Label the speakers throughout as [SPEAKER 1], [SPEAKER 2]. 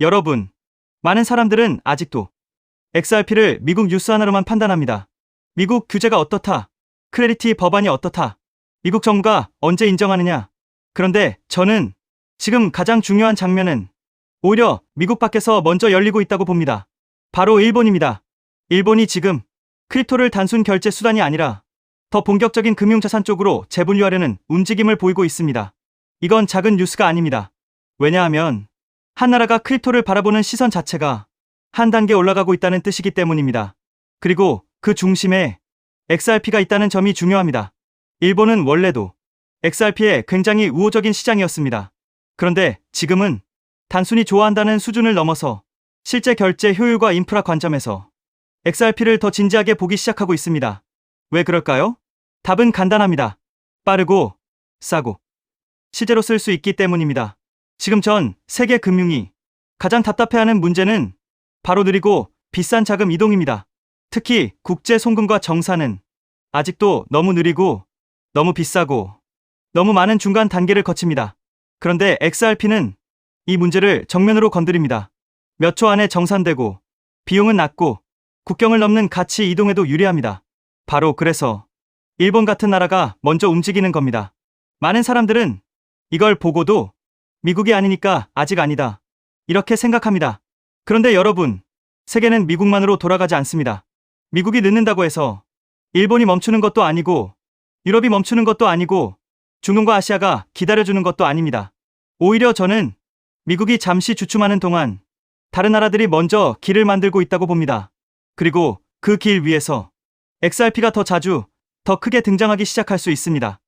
[SPEAKER 1] 여러분, 많은 사람들은 아직도 XRP를 미국 뉴스 하나로만 판단합니다. 미국 규제가 어떻다. 클래리티 법안이 어떻다. 미국 정부가 언제 인정하느냐. 그런데 저는 지금 가장 중요한 장면은 오히려 미국 밖에서 먼저 열리고 있다고 봅니다. 바로 일본입니다. 일본이 지금 크립토를 단순 결제 수단이 아니라 더 본격적인 금융자산 쪽으로 재분류하려는 움직임을 보이고 있습니다. 이건 작은 뉴스가 아닙니다. 왜냐하면 한 나라가 크립토를 바라보는 시선 자체가 한 단계 올라가고 있다는 뜻이기 때문입니다. 그리고 그 중심에 XRP가 있다는 점이 중요합니다. 일본은 원래도 XRP에 굉장히 우호적인 시장이었습니다. 그런데 지금은 단순히 좋아한다는 수준을 넘어서 실제 결제 효율과 인프라 관점에서 XRP를 더 진지하게 보기 시작하고 있습니다. 왜 그럴까요? 답은 간단합니다. 빠르고 싸고 실제로 쓸 수 있기 때문입니다. 지금 전 세계 금융이 가장 답답해하는 문제는 바로 느리고 비싼 자금 이동입니다. 특히 국제 송금과 정산은 아직도 너무 느리고 너무 비싸고 너무 많은 중간 단계를 거칩니다. 그런데 XRP는 이 문제를 정면으로 건드립니다. 몇 초 안에 정산되고 비용은 낮고 국경을 넘는 가치 이동에도 유리합니다. 바로 그래서 일본 같은 나라가 먼저 움직이는 겁니다. 많은 사람들은 이걸 보고도 미국이 아니니까 아직 아니다, 이렇게 생각합니다. 그런데 여러분, 세계는 미국만으로 돌아가지 않습니다. 미국이 늦는다고 해서 일본이 멈추는 것도 아니고 유럽이 멈추는 것도 아니고 중동과 아시아가 기다려주는 것도 아닙니다. 오히려 저는 미국이 잠시 주춤하는 동안 다른 나라들이 먼저 길을 만들고 있다고 봅니다. 그리고 그 길 위에서 XRP가 더 자주, 더 크게 등장하기 시작할 수 있습니다.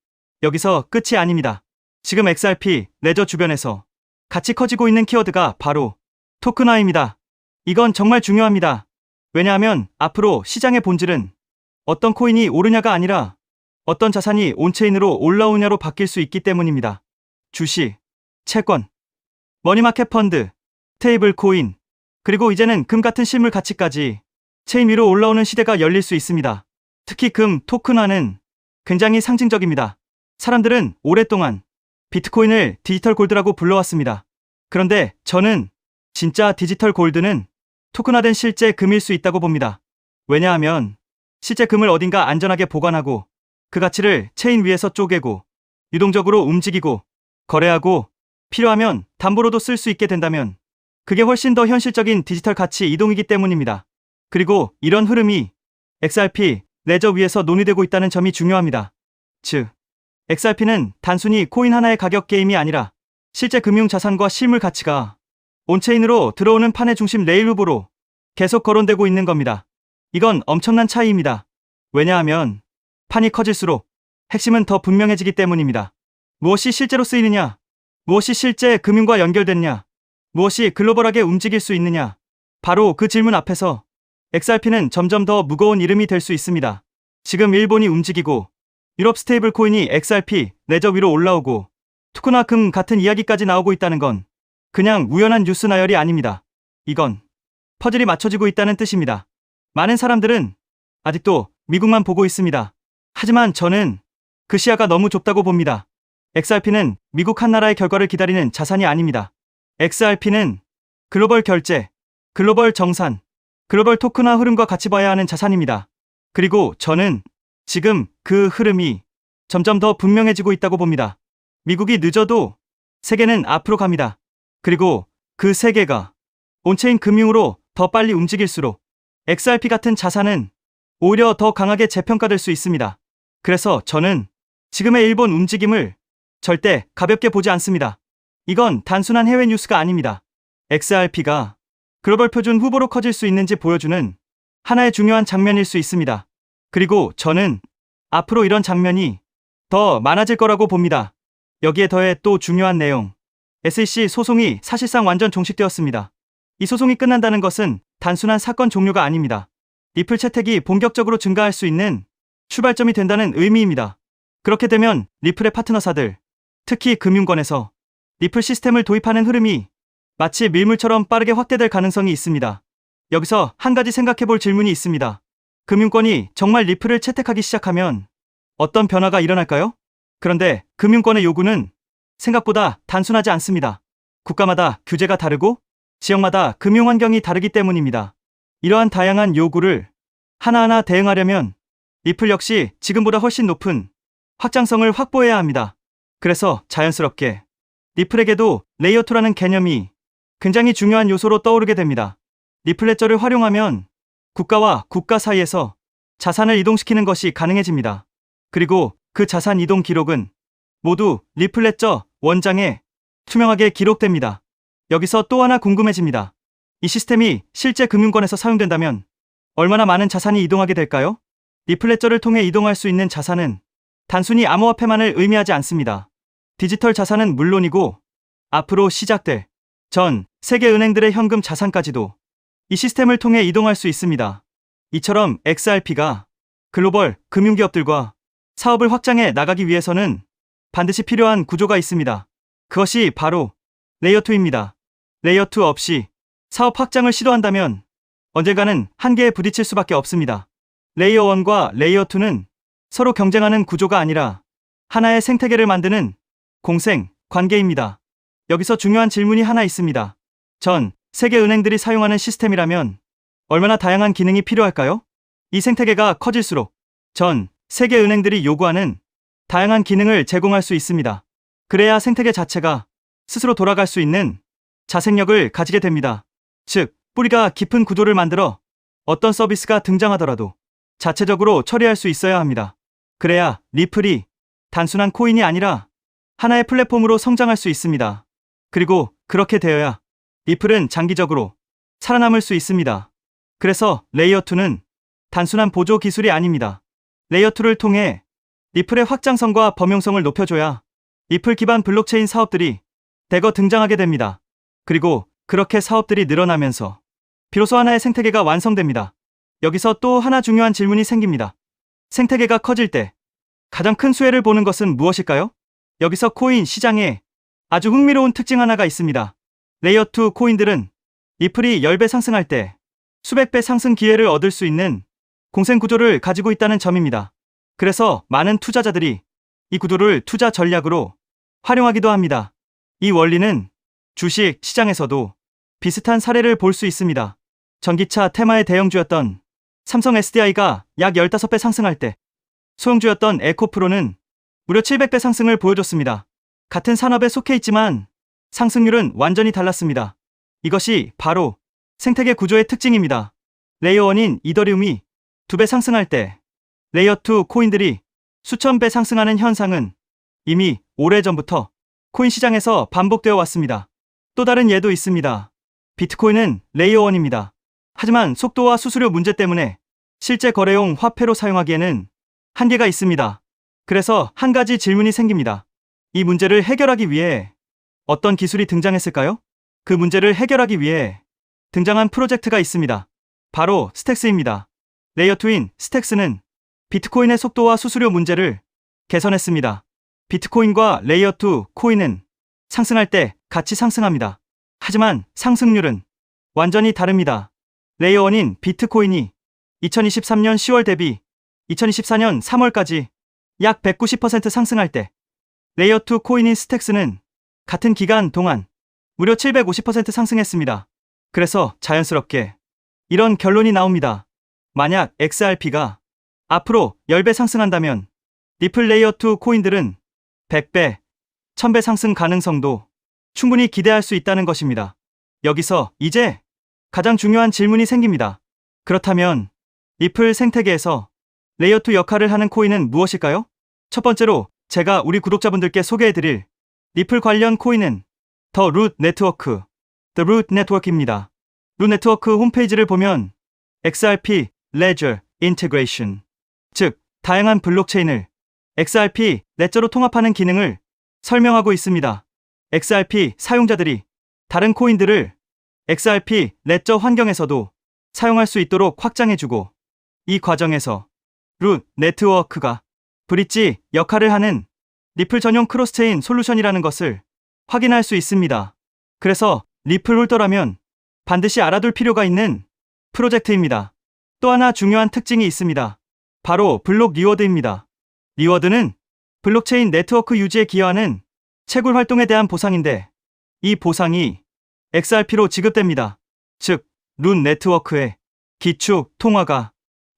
[SPEAKER 1] 여기서 끝이 아닙니다. 지금 XRP, 레저 주변에서 같이 커지고 있는 키워드가 바로 토큰화입니다. 이건 정말 중요합니다. 왜냐하면 앞으로 시장의 본질은 어떤 코인이 오르냐가 아니라 어떤 자산이 온체인으로 올라오냐로 바뀔 수 있기 때문입니다. 주식, 채권, 머니마켓 펀드, 스테이블 코인, 그리고 이제는 금 같은 실물 가치까지 체인 위로 올라오는 시대가 열릴 수 있습니다. 특히 금 토큰화는 굉장히 상징적입니다. 사람들은 오랫동안 비트코인을 디지털 골드라고 불러왔습니다. 그런데 저는 진짜 디지털 골드는 토큰화된 실제 금일 수 있다고 봅니다. 왜냐하면 실제 금을 어딘가 안전하게 보관하고 그 가치를 체인 위에서 쪼개고 유동적으로 움직이고 거래하고 필요하면 담보로도 쓸 수 있게 된다면 그게 훨씬 더 현실적인 디지털 가치 이동이기 때문입니다. 그리고 이런 흐름이 XRP, 레저 위에서 논의되고 있다는 점이 중요합니다. 즉, XRP는 단순히 코인 하나의 가격 게임이 아니라 실제 금융 자산과 실물 가치가 온체인으로 들어오는 판의 중심 레일 후보로 계속 거론되고 있는 겁니다. 이건 엄청난 차이입니다. 왜냐하면 판이 커질수록 핵심은 더 분명해지기 때문입니다. 무엇이 실제로 쓰이느냐, 무엇이 실제 금융과 연결됐냐, 무엇이 글로벌하게 움직일 수 있느냐, 바로 그 질문 앞에서 XRP는 점점 더 무거운 이름이 될 수 있습니다. 지금 일본이 움직이고 유럽 스테이블 코인이 XRP, 레저 위로 올라오고 토큰화 금 같은 이야기까지 나오고 있다는 건 그냥 우연한 뉴스 나열이 아닙니다. 이건 퍼즐이 맞춰지고 있다는 뜻입니다. 많은 사람들은 아직도 미국만 보고 있습니다. 하지만 저는 그 시야가 너무 좁다고 봅니다. XRP는 미국 한 나라의 결과를 기다리는 자산이 아닙니다. XRP는 글로벌 결제, 글로벌 정산, 글로벌 토큰화 흐름과 같이 봐야 하는 자산입니다. 그리고 저는 지금 그 흐름이 점점 더 분명해지고 있다고 봅니다. 미국이 늦어도 세계는 앞으로 갑니다. 그리고 그 세계가 온체인 금융으로 더 빨리 움직일수록 XRP 같은 자산은 오히려 더 강하게 재평가될 수 있습니다. 그래서 저는 지금의 일본 움직임을 절대 가볍게 보지 않습니다. 이건 단순한 해외 뉴스가 아닙니다. XRP가 글로벌 표준 후보로 커질 수 있는지 보여주는 하나의 중요한 장면일 수 있습니다. 그리고 저는 앞으로 이런 장면이 더 많아질 거라고 봅니다. 여기에 더해 또 중요한 내용. SEC 소송이 사실상 완전 종식되었습니다. 이 소송이 끝난다는 것은 단순한 사건 종료가 아닙니다. 리플 채택이 본격적으로 증가할 수 있는 출발점이 된다는 의미입니다. 그렇게 되면 리플의 파트너사들, 특히 금융권에서 리플 시스템을 도입하는 흐름이 마치 밀물처럼 빠르게 확대될 가능성이 있습니다. 여기서 한 가지 생각해볼 질문이 있습니다. 금융권이 정말 리플을 채택하기 시작하면 어떤 변화가 일어날까요? 그런데 금융권의 요구는 생각보다 단순하지 않습니다. 국가마다 규제가 다르고 지역마다 금융 환경이 다르기 때문입니다. 이러한 다양한 요구를 하나하나 대응하려면 리플 역시 지금보다 훨씬 높은 확장성을 확보해야 합니다. 그래서 자연스럽게 리플에게도 레이어2라는 개념이 굉장히 중요한 요소로 떠오르게 됩니다. 리플 레저를 활용하면 국가와 국가 사이에서 자산을 이동시키는 것이 가능해집니다. 그리고 그 자산 이동 기록은 모두 리플 레저 원장에 투명하게 기록됩니다. 여기서 또 하나 궁금해집니다. 이 시스템이 실제 금융권에서 사용된다면 얼마나 많은 자산이 이동하게 될까요? 리플 레저를 통해 이동할 수 있는 자산은 단순히 암호화폐만을 의미하지 않습니다. 디지털 자산은 물론이고 앞으로 시작될 전 세계 은행들의 현금 자산까지도 이 시스템을 통해 이동할 수 있습니다. 이처럼 XRP가 글로벌 금융기업들과 사업을 확장해 나가기 위해서는 반드시 필요한 구조가 있습니다. 그것이 바로 레이어2입니다. 레이어2 없이 사업 확장을 시도한다면 언젠가는 한계에 부딪힐 수밖에 없습니다. 레이어1과 레이어2는 서로 경쟁하는 구조가 아니라 하나의 생태계를 만드는 공생 관계입니다. 여기서 중요한 질문이 하나 있습니다. 전 세계 은행들이 사용하는 시스템이라면 얼마나 다양한 기능이 필요할까요? 이 생태계가 커질수록 전 세계 은행들이 요구하는 다양한 기능을 제공할 수 있습니다. 그래야 생태계 자체가 스스로 돌아갈 수 있는 자생력을 가지게 됩니다. 즉, 뿌리가 깊은 구조를 만들어 어떤 서비스가 등장하더라도 자체적으로 처리할 수 있어야 합니다. 그래야 리플이 단순한 코인이 아니라 하나의 플랫폼으로 성장할 수 있습니다. 그리고 그렇게 되어야 리플은 장기적으로 살아남을 수 있습니다. 그래서 레이어2는 단순한 보조 기술이 아닙니다. 레이어2를 통해 리플의 확장성과 범용성을 높여줘야 리플 기반 블록체인 사업들이 대거 등장하게 됩니다. 그리고 그렇게 사업들이 늘어나면서 비로소 하나의 생태계가 완성됩니다. 여기서 또 하나 중요한 질문이 생깁니다. 생태계가 커질 때 가장 큰 수혜를 보는 것은 무엇일까요? 여기서 코인 시장에 아주 흥미로운 특징 하나가 있습니다. 레이어2 코인들은 리플이 10배 상승할 때 수백 배 상승 기회를 얻을 수 있는 공생 구조를 가지고 있다는 점입니다. 그래서 많은 투자자들이 이 구조를 투자 전략으로 활용하기도 합니다. 이 원리는 주식 시장에서도 비슷한 사례를 볼 수 있습니다. 전기차 테마의 대형주였던 삼성 SDI가 약 15배 상승할 때 소형주였던 에코프로는 무려 700배 상승을 보여줬습니다. 같은 산업에 속해 있지만 상승률은 완전히 달랐습니다. 이것이 바로 생태계 구조의 특징입니다. 레이어1인 이더리움이 2배 상승할 때 레이어2 코인들이 수천 배 상승하는 현상은 이미 오래전부터 코인 시장에서 반복되어 왔습니다. 또 다른 예도 있습니다. 비트코인은 레이어1입니다. 하지만 속도와 수수료 문제 때문에 실제 거래용 화폐로 사용하기에는 한계가 있습니다. 그래서 한 가지 질문이 생깁니다. 이 문제를 해결하기 위해 어떤 기술이 등장했을까요? 그 문제를 해결하기 위해 등장한 프로젝트가 있습니다. 바로 스택스입니다. 레이어2인 스택스는 비트코인의 속도와 수수료 문제를 개선했습니다. 비트코인과 레이어2 코인은 상승할 때 같이 상승합니다. 하지만 상승률은 완전히 다릅니다. 레이어1인 비트코인이 2023년 10월 대비 2024년 3월까지 약 190% 상승할 때 레이어2 코인인 스택스는 같은 기간 동안 무려 750% 상승했습니다. 그래서 자연스럽게 이런 결론이 나옵니다. 만약 XRP가 앞으로 10배 상승한다면 리플 레이어2 코인들은 100배, 1000배 상승 가능성도 충분히 기대할 수 있다는 것입니다. 여기서 이제 가장 중요한 질문이 생깁니다. 그렇다면 리플 생태계에서 레이어2 역할을 하는 코인은 무엇일까요? 첫 번째로 제가 우리 구독자분들께 소개해드릴 리플 관련 코인은 더 루트 네트워크, The Root Network입니다. 루트 네트워크 홈페이지를 보면 XRP Ledger Integration, 즉 다양한 블록체인을 XRP 레저로 통합하는 기능을 설명하고 있습니다. XRP 사용자들이 다른 코인들을 XRP 레저 환경에서도 사용할 수 있도록 확장해주고, 이 과정에서 루트 네트워크가 브릿지 역할을 하는 리플 전용 크로스체인 솔루션이라는 것을 확인할 수 있습니다. 그래서 리플 홀더라면 반드시 알아둘 필요가 있는 프로젝트입니다. 또 하나 중요한 특징이 있습니다. 바로 블록 리워드입니다. 리워드는 블록체인 네트워크 유지에 기여하는 채굴 활동에 대한 보상인데, 이 보상이 XRP로 지급됩니다. 즉, 룬 네트워크의 기축 통화가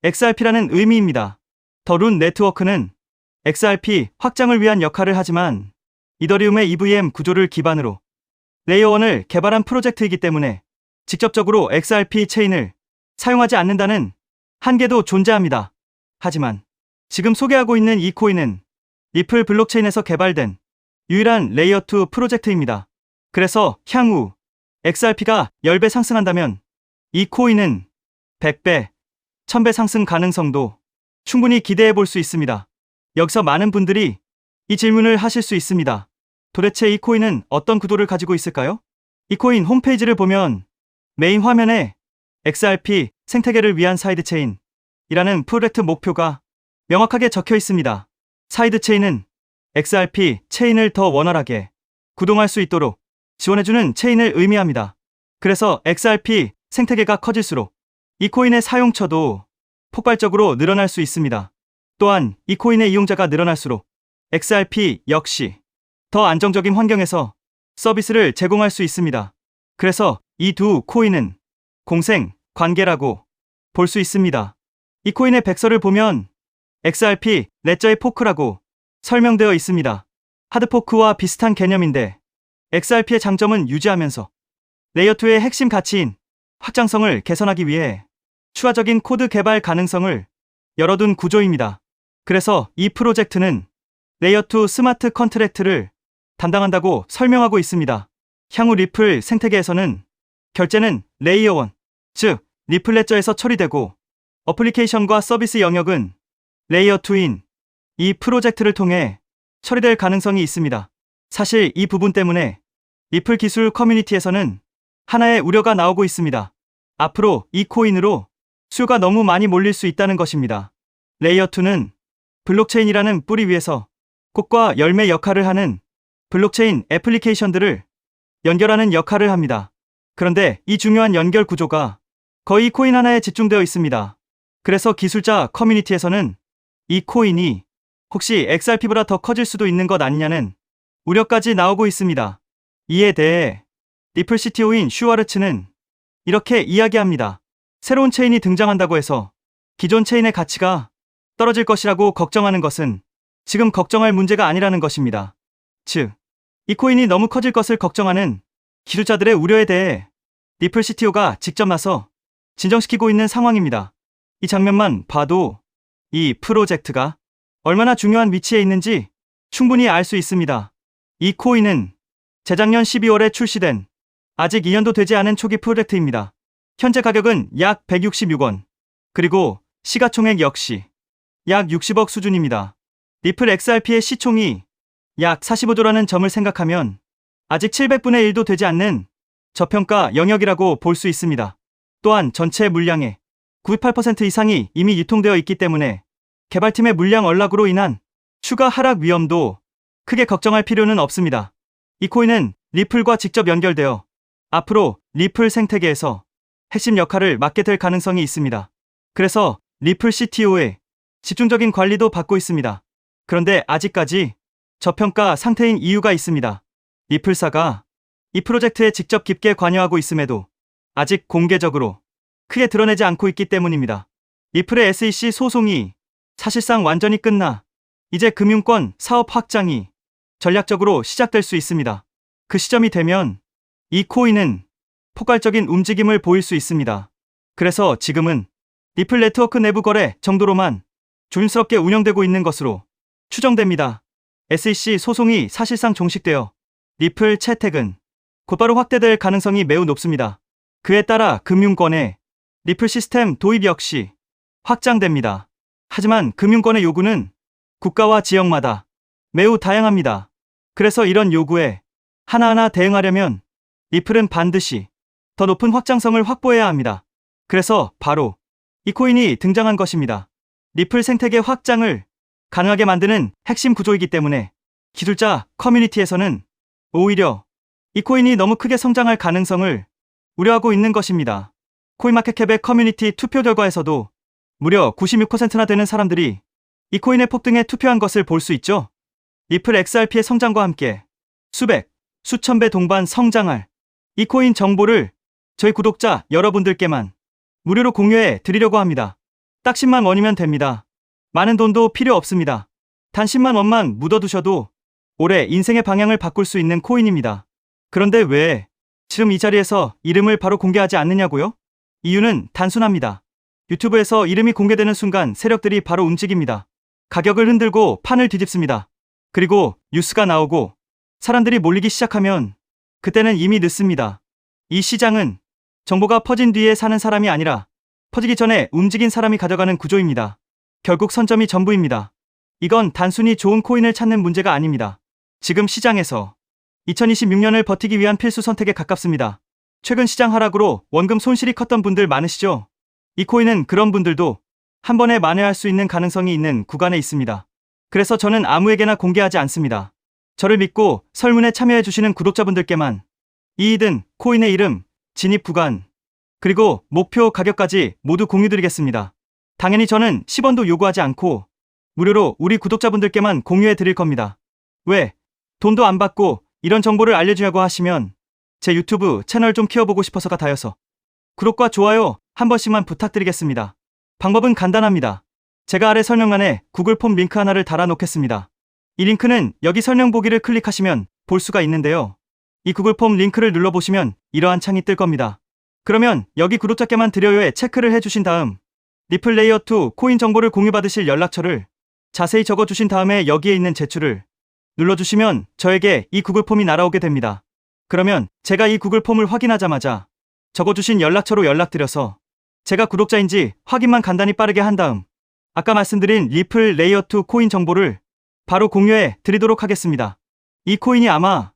[SPEAKER 1] XRP라는 의미입니다. 더 룬 네트워크는 XRP 확장을 위한 역할을 하지만 이더리움의 EVM 구조를 기반으로 레이어 1을 개발한 프로젝트이기 때문에 직접적으로 XRP 체인을 사용하지 않는다는 한계도 존재합니다. 하지만 지금 소개하고 있는 이 코인은 리플 블록체인에서 개발된 유일한 레이어 2 프로젝트입니다. 그래서 향후 XRP가 10배 상승한다면 이 코인은 100배, 1000배 상승 가능성도 충분히 기대해 볼 수 있습니다. 여기서 많은 분들이 이 질문을 하실 수 있습니다. 도대체 이 코인은 어떤 구도를 가지고 있을까요? 이 코인 홈페이지를 보면 메인 화면에 XRP 생태계를 위한 사이드체인이라는 프로젝트 목표가 명확하게 적혀 있습니다. 사이드체인은 XRP 체인을 더 원활하게 구동할 수 있도록 지원해주는 체인을 의미합니다. 그래서 XRP 생태계가 커질수록 이 코인의 사용처도 폭발적으로 늘어날 수 있습니다. 또한 이 코인의 이용자가 늘어날수록 XRP 역시 더 안정적인 환경에서 서비스를 제공할 수 있습니다. 그래서 이 두 코인은 공생 관계라고 볼 수 있습니다. 이 코인의 백서를 보면 XRP 레저의 포크라고 설명되어 있습니다. 하드포크와 비슷한 개념인데 XRP의 장점은 유지하면서 레이어2의 핵심 가치인 확장성을 개선하기 위해 추가적인 코드 개발 가능성을 열어둔 구조입니다. 그래서 이 프로젝트는 레이어2 스마트 컨트랙트를 담당한다고 설명하고 있습니다. 향후 리플 생태계에서는 결제는 레이어 1, 즉 리플 레저에서 처리되고 어플리케이션과 서비스 영역은 레이어 2인 이 프로젝트를 통해 처리될 가능성이 있습니다. 사실 이 부분 때문에 리플 기술 커뮤니티에서는 하나의 우려가 나오고 있습니다. 앞으로 이 코인으로 수요가 너무 많이 몰릴 수 있다는 것입니다. 레이어 2는 블록체인이라는 뿌리 위에서 꽃과 열매 역할을 하는 블록체인 애플리케이션들을 연결하는 역할을 합니다. 그런데 이 중요한 연결 구조가 거의 코인 하나에 집중되어 있습니다. 그래서 기술자 커뮤니티에서는 이 코인이 혹시 XRP보다 더 커질 수도 있는 것 아니냐는 우려까지 나오고 있습니다. 이에 대해 리플 CTO인 슈와르츠는 이렇게 이야기합니다. 새로운 체인이 등장한다고 해서 기존 체인의 가치가 떨어질 것이라고 걱정하는 것은 지금 걱정할 문제가 아니라는 것입니다. 즉, 이 코인이 너무 커질 것을 걱정하는 기술자들의 우려에 대해 리플 CTO가 직접 나서 진정시키고 있는 상황입니다. 이 장면만 봐도 이 프로젝트가 얼마나 중요한 위치에 있는지 충분히 알 수 있습니다. 이 코인은 재작년 12월에 출시된 아직 2년도 되지 않은 초기 프로젝트입니다. 현재 가격은 약 166원, 그리고 시가총액 역시 약 60억 수준입니다. 리플 XRP의 시총이 약 45조라는 점을 생각하면 아직 700분의 1도 되지 않는 저평가 영역이라고 볼 수 있습니다. 또한 전체 물량의 98% 이상이 이미 유통되어 있기 때문에 개발팀의 물량 언락으로 인한 추가 하락 위험도 크게 걱정할 필요는 없습니다. 이 코인은 리플과 직접 연결되어 앞으로 리플 생태계에서 핵심 역할을 맡게 될 가능성이 있습니다. 그래서 리플 CTO의 집중적인 관리도 받고 있습니다. 그런데 아직까지 저평가 상태인 이유가 있습니다. 리플사가 이 프로젝트에 직접 깊게 관여하고 있음에도 아직 공개적으로 크게 드러내지 않고 있기 때문입니다. 리플의 SEC 소송이 사실상 완전히 끝나 이제 금융권 사업 확장이 전략적으로 시작될 수 있습니다. 그 시점이 되면 이 코인은 폭발적인 움직임을 보일 수 있습니다. 그래서 지금은 리플 네트워크 내부 거래 정도로만 조심스럽게 운영되고 있는 것으로 추정됩니다. SEC 소송이 사실상 종식되어 리플 채택은 곧바로 확대될 가능성이 매우 높습니다. 그에 따라 금융권의 리플 시스템 도입 역시 확장됩니다. 하지만 금융권의 요구는 국가와 지역마다 매우 다양합니다. 그래서 이런 요구에 하나하나 대응하려면 리플은 반드시 더 높은 확장성을 확보해야 합니다. 그래서 바로 이 코인이 등장한 것입니다. 리플 생태계 확장을 가능하게 만드는 핵심 구조이기 때문에 기술자 커뮤니티에서는 오히려 이 코인이 너무 크게 성장할 가능성을 우려하고 있는 것입니다. 코인마켓캡의 커뮤니티 투표 결과에서도 무려 96%나 되는 사람들이 이 코인의 폭등에 투표한 것을 볼 수 있죠. 리플 XRP의 성장과 함께 수백, 수천 배 동반 성장할 이 코인 정보를 저희 구독자 여러분들께만 무료로 공유해 드리려고 합니다. 딱 10만 원이면 됩니다. 많은 돈도 필요 없습니다. 단 10만 원만 묻어두셔도 올해 인생의 방향을 바꿀 수 있는 코인입니다. 그런데 왜 지금 이 자리에서 이름을 바로 공개하지 않느냐고요? 이유는 단순합니다. 유튜브에서 이름이 공개되는 순간 세력들이 바로 움직입니다. 가격을 흔들고 판을 뒤집습니다. 그리고 뉴스가 나오고 사람들이 몰리기 시작하면 그때는 이미 늦습니다. 이 시장은 정보가 퍼진 뒤에 사는 사람이 아니라 퍼지기 전에 움직인 사람이 가져가는 구조입니다. 결국 선점이 전부입니다. 이건 단순히 좋은 코인을 찾는 문제가 아닙니다. 지금 시장에서 2026년을 버티기 위한 필수 선택에 가깝습니다. 최근 시장 하락으로 원금 손실이 컸던 분들 많으시죠? 이 코인은 그런 분들도 한 번에 만회할 수 있는 가능성이 있는 구간에 있습니다. 그래서 저는 아무에게나 공개하지 않습니다. 저를 믿고 설문에 참여해주시는 구독자분들께만 이익은 코인의 이름, 진입 구간, 그리고 목표 가격까지 모두 공유드리겠습니다. 당연히 저는 10원도 요구하지 않고 무료로 우리 구독자분들께만 공유해 드릴 겁니다. 왜? 돈도 안 받고 이런 정보를 알려주냐고 하시면 제 유튜브 채널 좀 키워보고 싶어서가 다여서 구독과 좋아요 한 번씩만 부탁드리겠습니다. 방법은 간단합니다. 제가 아래 설명란에 구글 폼 링크 하나를 달아놓겠습니다. 이 링크는 여기 설명 보기를 클릭하시면 볼 수가 있는데요. 이 구글 폼 링크를 눌러보시면 이러한 창이 뜰 겁니다. 그러면 여기 구독자께만 드려요에 체크를 해주신 다음 리플 레이어 2 코인 정보를 공유받으실 연락처를 자세히 적어주신 다음에 여기에 있는 제출을 눌러주시면 저에게 이 구글 폼이 날아오게 됩니다. 그러면 제가 이 구글 폼을 확인하자마자 적어주신 연락처로 연락드려서 제가 구독자인지 확인만 간단히 빠르게 한 다음 아까 말씀드린 리플 레이어 2 코인 정보를 바로 공유해 드리도록 하겠습니다. 이 코인이 아마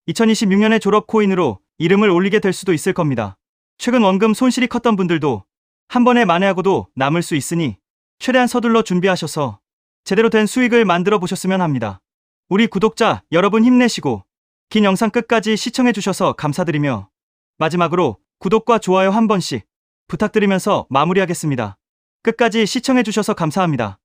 [SPEAKER 1] 2026년의 졸업 코인으로 이름을 올리게 될 수도 있을 겁니다. 최근 원금 손실이 컸던 분들도 한 번에 만회하고도 남을 수 있으니 최대한 서둘러 준비하셔서 제대로 된 수익을 만들어 보셨으면 합니다. 우리 구독자 여러분 힘내시고 긴 영상 끝까지 시청해 주셔서 감사드리며 마지막으로 구독과 좋아요 한 번씩 부탁드리면서 마무리하겠습니다. 끝까지 시청해 주셔서 감사합니다.